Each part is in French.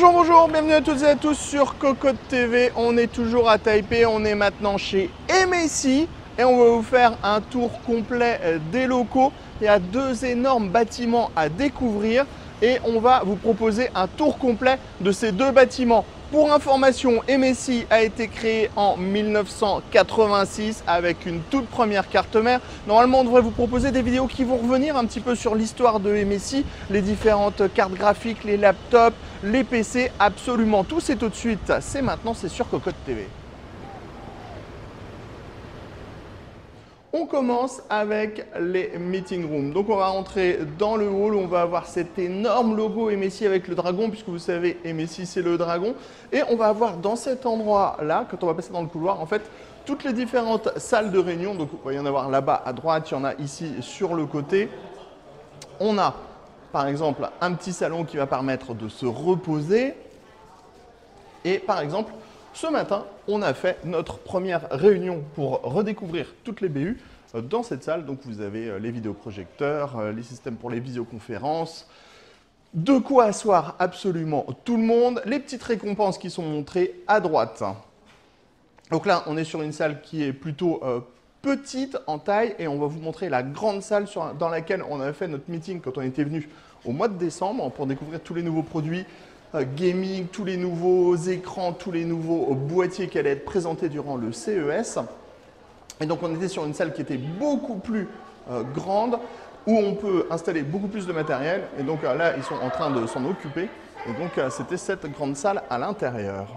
Bonjour, bonjour, bienvenue à toutes et à tous sur Cocotte TV. On est toujours à Taipei, on est maintenant chez MSI et on va vous faire un tour complet des locaux. Il y a deux énormes bâtiments à découvrir et on va vous proposer un tour complet de ces deux bâtiments. Pour information, MSI a été créé en 1986 avec une toute première carte mère. Normalement, on devrait vous proposer des vidéos qui vont revenir un petit peu sur l'histoire de MSI, les différentes cartes graphiques, les laptops, les PC, absolument tout. C'est tout de suite, c'est maintenant, c'est sur Cocotte TV. On commence avec les meeting rooms. Donc on va rentrer dans le hall, on va avoir cet énorme logo MSI avec le dragon, puisque vous savez, MSI c'est le dragon. Et on va avoir dans cet endroit-là, quand on va passer dans le couloir, en fait, toutes les différentes salles de réunion. Donc il va y en avoir là-bas à droite, il y en a ici sur le côté. On a par exemple un petit salon qui va permettre de se reposer. Et par exemple, ce matin, on a fait notre première réunion pour redécouvrir toutes les BU dans cette salle. Donc vous avez les vidéoprojecteurs, les systèmes pour les visioconférences, de quoi asseoir absolument tout le monde, les petites récompenses qui sont montrées à droite. Donc là, on est sur une salle qui est plutôt petite en taille et on va vous montrer la grande salle dans laquelle on avait fait notre meeting quand on était venu au mois de décembre pour découvrir tous les nouveaux produits gaming, tous les nouveaux écrans, tous les nouveaux boîtiers qui allaient être présentés durant le CES. Et donc on était sur une salle qui était beaucoup plus grande, où on peut installer beaucoup plus de matériel. Et donc là, ils sont en train de s'en occuper. Et donc c'était cette grande salle à l'intérieur.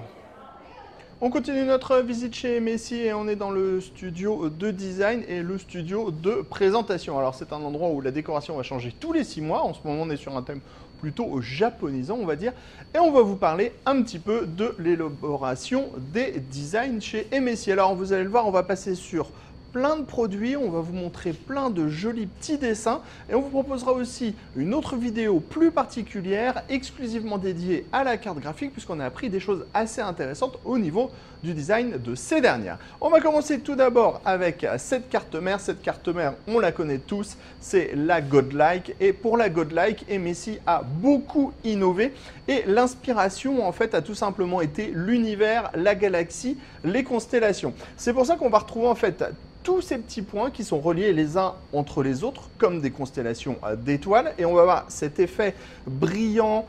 On continue notre visite chez MSI et on est dans le studio de design et le studio de présentation. Alors c'est un endroit où la décoration va changer tous les 6 mois. En ce moment, on est sur un thème plutôt japonisant, on va dire. Et on va vous parler un petit peu de l'élaboration des designs chez MSI. Alors vous allez le voir, on va passer sur plein de produits, on va vous montrer plein de jolis petits dessins et on vous proposera aussi une autre vidéo plus particulière exclusivement dédiée à la carte graphique puisqu'on a appris des choses assez intéressantes au niveau du design de ces dernières. On va commencer tout d'abord avec cette carte mère. Cette carte mère, on la connaît tous, c'est la Godlike et pour la Godlike, MSI a beaucoup innové et l'inspiration en fait a tout simplement été l'univers, la galaxie, les constellations. C'est pour ça qu'on va retrouver en fait tous ces petits points qui sont reliés les uns entre les autres comme des constellations d'étoiles et on va voir cet effet brillant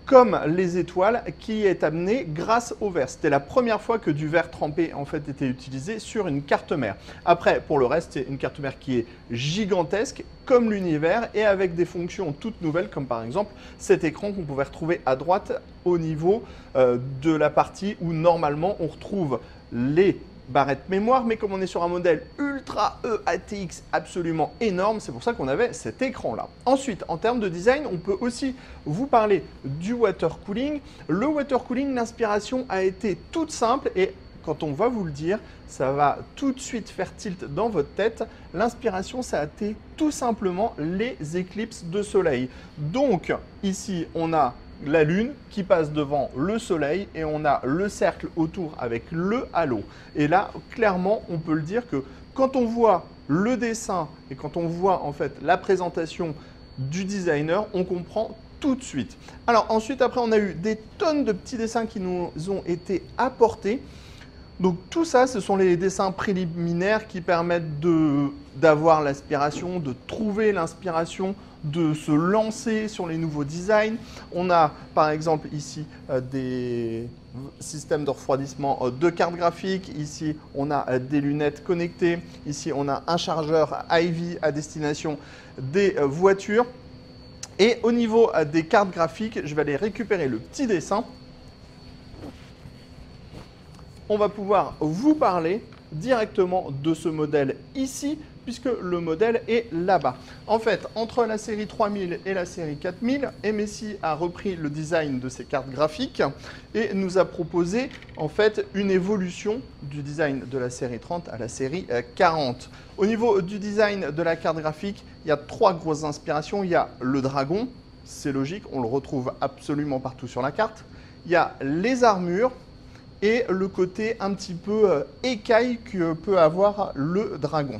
comme les étoiles qui est amené grâce au verre. C'était la première fois que du verre trempé en fait était utilisé sur une carte mère. Après pour le reste c'est une carte mère qui est gigantesque comme l'univers et avec des fonctions toutes nouvelles comme par exemple cet écran qu'on pouvait retrouver à droite au niveau de la partie où normalement on retrouve les barrette mémoire, mais comme on est sur un modèle Ultra E ATX absolument énorme, c'est pour ça qu'on avait cet écran-là. Ensuite, en termes de design, on peut aussi vous parler du water cooling. Le water cooling, l'inspiration a été toute simple et quand on va vous le dire, ça va tout de suite faire tilt dans votre tête. L'inspiration, ça a été tout simplement les éclipses de soleil. Donc, ici, on a la lune qui passe devant le soleil et on a le cercle autour avec le halo. Et là, clairement, on peut le dire que quand on voit le dessin et quand on voit en fait la présentation du designer, on comprend tout de suite. Alors ensuite, après, on a eu des tonnes de petits dessins qui nous ont été apportés. Donc tout ça, ce sont les dessins préliminaires qui permettent d'avoir l'inspiration, de trouver l'inspiration, de se lancer sur les nouveaux designs. On a par exemple ici des systèmes de refroidissement de cartes graphiques. Ici, on a des lunettes connectées. Ici, on a un chargeur Ivy à destination des voitures. Et au niveau des cartes graphiques, je vais aller récupérer le petit dessin. On va pouvoir vous parler directement de ce modèle ici, puisque le modèle est là-bas. En fait, entre la série 3000 et la série 4000, MSI a repris le design de ces cartes graphiques et nous a proposé en fait une évolution du design de la série 30 à la série 40. Au niveau du design de la carte graphique, il y a 3 grosses inspirations. Il y a le dragon, c'est logique, on le retrouve absolument partout sur la carte. Il y a les armures, et le côté un petit peu écaille que peut avoir le dragon.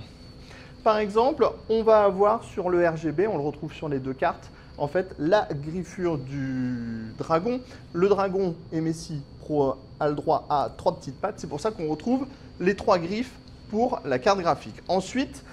Par exemple, on va avoir sur le RGB, on le retrouve sur les deux cartes, en fait la griffure du dragon. Le dragon MSI Pro a le droit à 3 petites pattes, c'est pour ça qu'on retrouve les 3 griffes pour la carte graphique. Ensuite,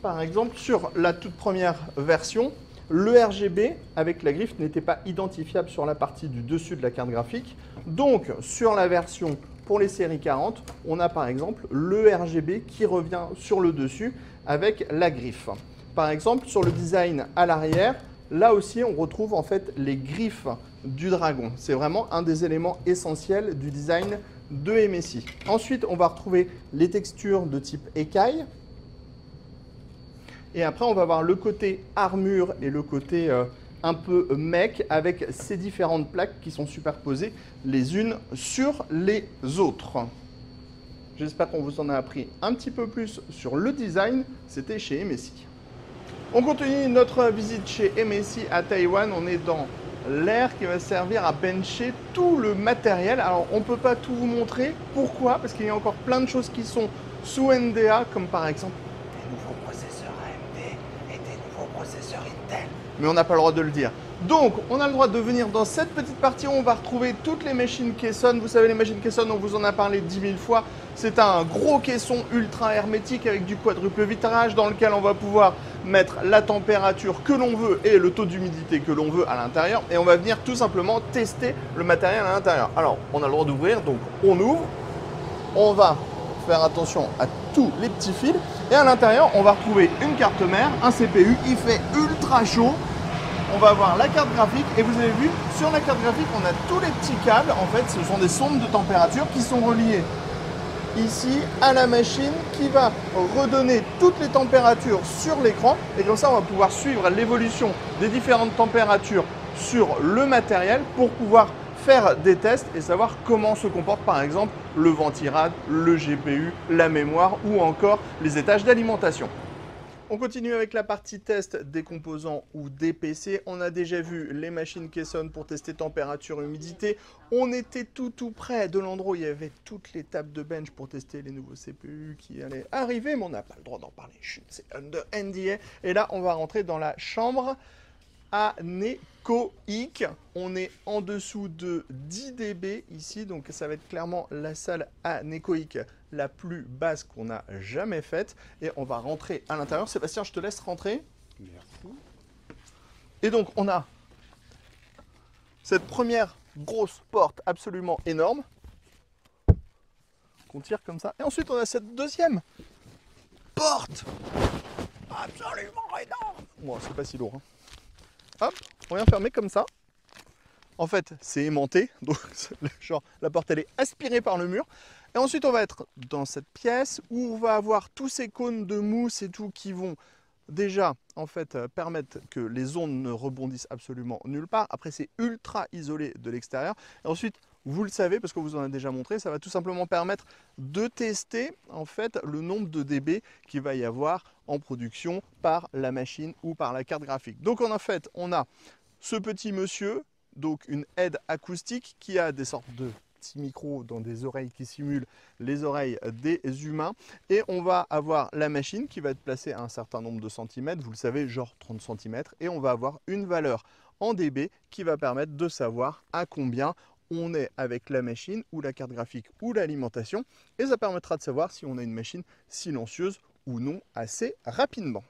par exemple, sur la toute première version, le RGB avec la griffe n'était pas identifiable sur la partie du dessus de la carte graphique. Donc, sur la version pour les séries 40, on a par exemple le RGB qui revient sur le dessus avec la griffe. Par exemple, sur le design à l'arrière, là aussi, on retrouve en fait les griffes du dragon. C'est vraiment un des éléments essentiels du design de MSI. Ensuite, on va retrouver les textures de type écaille. Et après, on va avoir le côté armure et le côté un peu mech avec ces différentes plaques qui sont superposées les unes sur les autres. J'espère qu'on vous en a appris un petit peu plus sur le design. C'était chez MSI. On continue notre visite chez MSI à Taïwan. On est dans l'air qui va servir à bencher tout le matériel. Alors, on ne peut pas tout vous montrer. Pourquoi? Parce qu'il y a encore plein de choses qui sont sous NDA, comme par exemple des nouveaux processeurs AMD et des nouveaux processeurs Intel. Mais on n'a pas le droit de le dire. Donc, on a le droit de venir dans cette petite partie où on va retrouver toutes les machines Caisson. Vous savez, les machines Caisson, on vous en a parlé 10 000 fois. C'est un gros caisson ultra hermétique avec du quadruple vitrage dans lequel on va pouvoir mettre la température que l'on veut et le taux d'humidité que l'on veut à l'intérieur. Et on va venir tout simplement tester le matériel à l'intérieur. Alors, on a le droit d'ouvrir, donc on ouvre. On va faire attention à tous les petits fils. Et à l'intérieur, on va retrouver une carte mère, un CPU. Il fait ultra chaud. On va avoir la carte graphique et vous avez vu, sur la carte graphique, on a tous les petits câbles. En fait, ce sont des sondes de température qui sont reliées ici à la machine qui va redonner toutes les températures sur l'écran. Et comme ça, on va pouvoir suivre l'évolution des différentes températures sur le matériel pour pouvoir faire des tests et savoir comment se comporte par exemple le ventirad, le GPU, la mémoire ou encore les étages d'alimentation. On continue avec la partie test des composants ou des PC. On a déjà vu les machines Caisson pour tester température, humidité. On était tout près de l'endroit où il y avait toutes les tables de bench pour tester les nouveaux CPU qui allaient arriver, mais on n'a pas le droit d'en parler. Chut, c'est under NDA. Et là, on va rentrer dans la chambre anéchoïque. On est en dessous de 10 dB ici, donc ça va être clairement la salle anéchoïque la plus basse qu'on a jamais faite. Et on va rentrer à l'intérieur. Sébastien, je te laisse rentrer. Merci. Et donc, on a cette première grosse porte absolument énorme qu'on tire comme ça. Et ensuite, on a cette deuxième porte absolument énorme. Bon, c'est pas si lourd, hein. Hop, on vient fermer comme ça. En fait, c'est aimanté, donc genre la porte elle est aspirée par le mur. Et ensuite, on va être dans cette pièce où on va avoir tous ces cônes de mousse et tout qui vont déjà en fait permettre que les ondes ne rebondissent absolument nulle part. Après, c'est ultra isolé de l'extérieur. Et ensuite, vous le savez parce qu'on vous en a déjà montré, ça va tout simplement permettre de tester en fait le nombre de dB qu'il va y avoir en production par la machine ou par la carte graphique. Donc en fait, on a ce petit monsieur, donc une aide acoustique qui a des sortes de petits micros dans des oreilles qui simulent les oreilles des humains. Et on va avoir la machine qui va être placée à un certain nombre de centimètres, vous le savez, genre 30 cm. Et on va avoir une valeur en dB qui va permettre de savoir à combien on est avec la machine ou la carte graphique ou l'alimentation. Et ça permettra de savoir si on a une machine silencieuse ou non assez rapidement.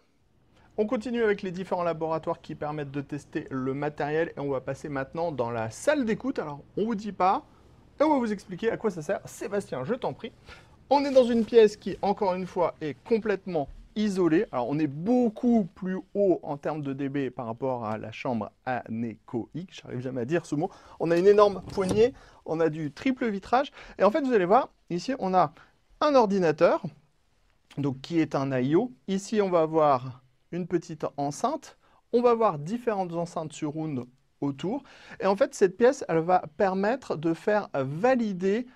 On continue avec les différents laboratoires qui permettent de tester le matériel et on va passer maintenant dans la salle d'écoute. Alors, on ne vous dit pas et on va vous expliquer à quoi ça sert. Sébastien, je t'en prie. On est dans une pièce qui, encore une fois, est complètement isolée. Alors, on est beaucoup plus haut en termes de dB par rapport à la chambre anéchoïque. J'arrive jamais à dire ce mot. On a une énorme poignée, on a du triple vitrage. Et en fait, vous allez voir, ici, on a un ordinateur, donc qui est un I/O. Ici, on va avoir une petite enceinte. On va avoir différentes enceintes surround autour. Et en fait, cette pièce, elle va permettre de faire valider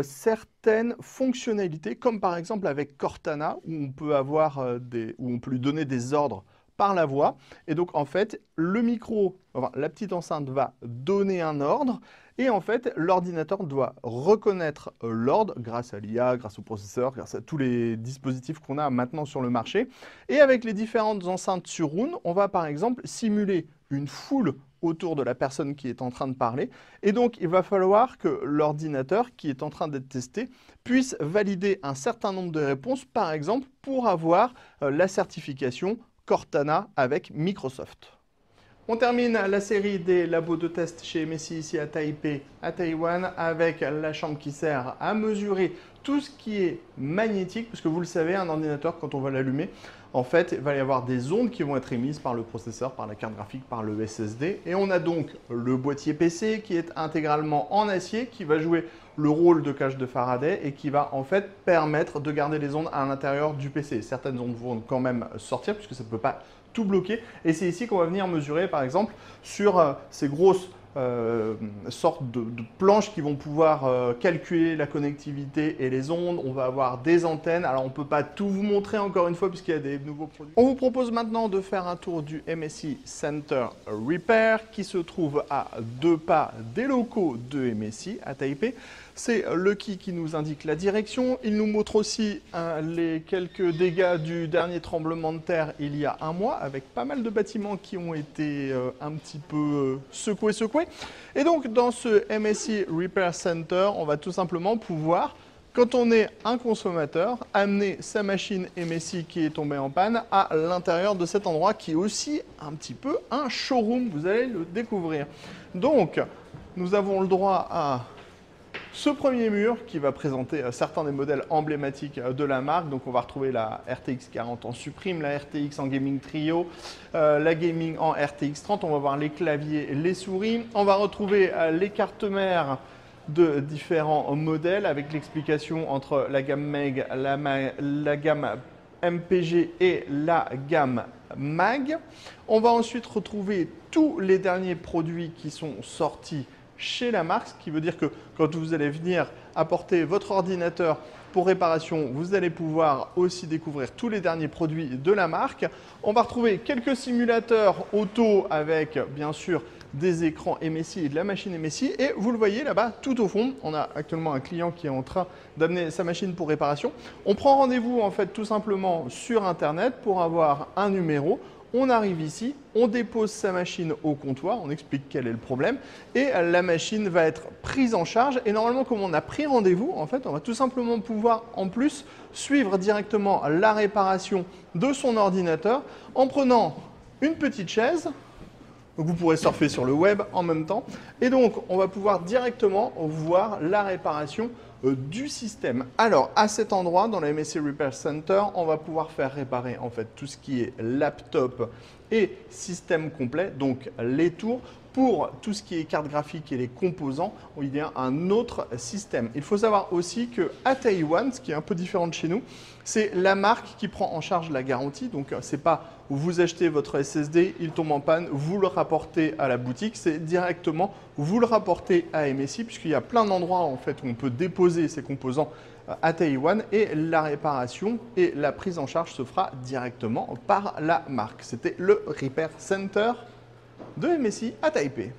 certaines fonctionnalités, comme par exemple avec Cortana, où on peut avoir où on peut lui donner des ordres par la voix. Et donc, en fait, le micro, enfin, la petite enceinte va donner un ordre. Et en fait, l'ordinateur doit reconnaître l'ordre grâce à l'IA, grâce au processeur, grâce à tous les dispositifs qu'on a maintenant sur le marché. Et avec les différentes enceintes surround, on va par exemple simuler une foule autour de la personne qui est en train de parler. Et donc, il va falloir que l'ordinateur qui est en train d'être testé puisse valider un certain nombre de réponses, par exemple, pour avoir la certification Cortana avec Microsoft. On termine la série des labos de test chez MSI ici à Taipei, à Taïwan, avec la chambre qui sert à mesurer tout ce qui est magnétique, parce que vous le savez, un ordinateur, quand on va l'allumer, en fait, il va y avoir des ondes qui vont être émises par le processeur, par la carte graphique, par le SSD. Et on a donc le boîtier PC qui est intégralement en acier, qui va jouer le rôle de cage de Faraday et qui va en fait permettre de garder les ondes à l'intérieur du PC. Certaines ondes vont quand même sortir, puisque ça ne peut pas tout bloquer. Et c'est ici qu'on va venir mesurer, par exemple, sur ces grosses sortes de planches qui vont pouvoir calculer la connectivité et les ondes. On va avoir des antennes. Alors, on ne peut pas tout vous montrer encore une fois puisqu'il y a des nouveaux produits. On vous propose maintenant de faire un tour du MSI Center Repair qui se trouve à 2 pas des locaux de MSI à Taipei. C'est le qui nous indique la direction. Il nous montre aussi les quelques dégâts du dernier tremblement de terre il y a un mois, avec pas mal de bâtiments qui ont été un petit peu secoués. Et donc, dans ce MSI Repair Center, on va tout simplement pouvoir, quand on est un consommateur, amener sa machine MSI qui est tombée en panne à l'intérieur de cet endroit qui est aussi un petit peu un showroom. Vous allez le découvrir. Donc, nous avons le droit à ce premier mur qui va présenter certains des modèles emblématiques de la marque. Donc on va retrouver la RTX 40 en Supreme, la RTX en Gaming Trio, la Gaming en RTX 30. On va voir les claviers, les souris. On va retrouver les cartes mères de différents modèles avec l'explication entre la gamme MEG, la gamme MPG et la gamme MAG. On va ensuite retrouver tous les derniers produits qui sont sortis chez la marque, ce qui veut dire que quand vous allez venir apporter votre ordinateur pour réparation, vous allez pouvoir aussi découvrir tous les derniers produits de la marque. On va retrouver quelques simulateurs auto avec bien sûr des écrans MSI et de la machine MSI. Et vous le voyez là-bas, tout au fond, on a actuellement un client qui est en train d'amener sa machine pour réparation. On prend rendez-vous en fait tout simplement sur Internet pour avoir un numéro. On arrive ici, on dépose sa machine au comptoir, on explique quel est le problème et la machine va être prise en charge. Et normalement, comme on a pris rendez-vous, en fait, on va tout simplement pouvoir en plus suivre directement la réparation de son ordinateur en prenant une petite chaise. Donc vous pourrez surfer sur le web en même temps. Et donc, on va pouvoir directement voir la réparation du système. Alors, à cet endroit, dans la MSI Repair Center, on va pouvoir faire réparer en fait tout ce qui est laptop et système complet, donc les tours. Pour tout ce qui est carte graphique et les composants, il y a un autre système. Il faut savoir aussi qu'à Taïwan, ce qui est un peu différent de chez nous, c'est la marque qui prend en charge la garantie. Donc, ce n'est pas vous achetez votre SSD, il tombe en panne, vous le rapportez à la boutique. C'est directement vous le rapportez à MSI, puisqu'il y a plein d'endroits en fait, où on peut déposer ces composants à Taïwan et la réparation et la prise en charge se fera directement par la marque. C'était le Repair Center de MSI à Taipei.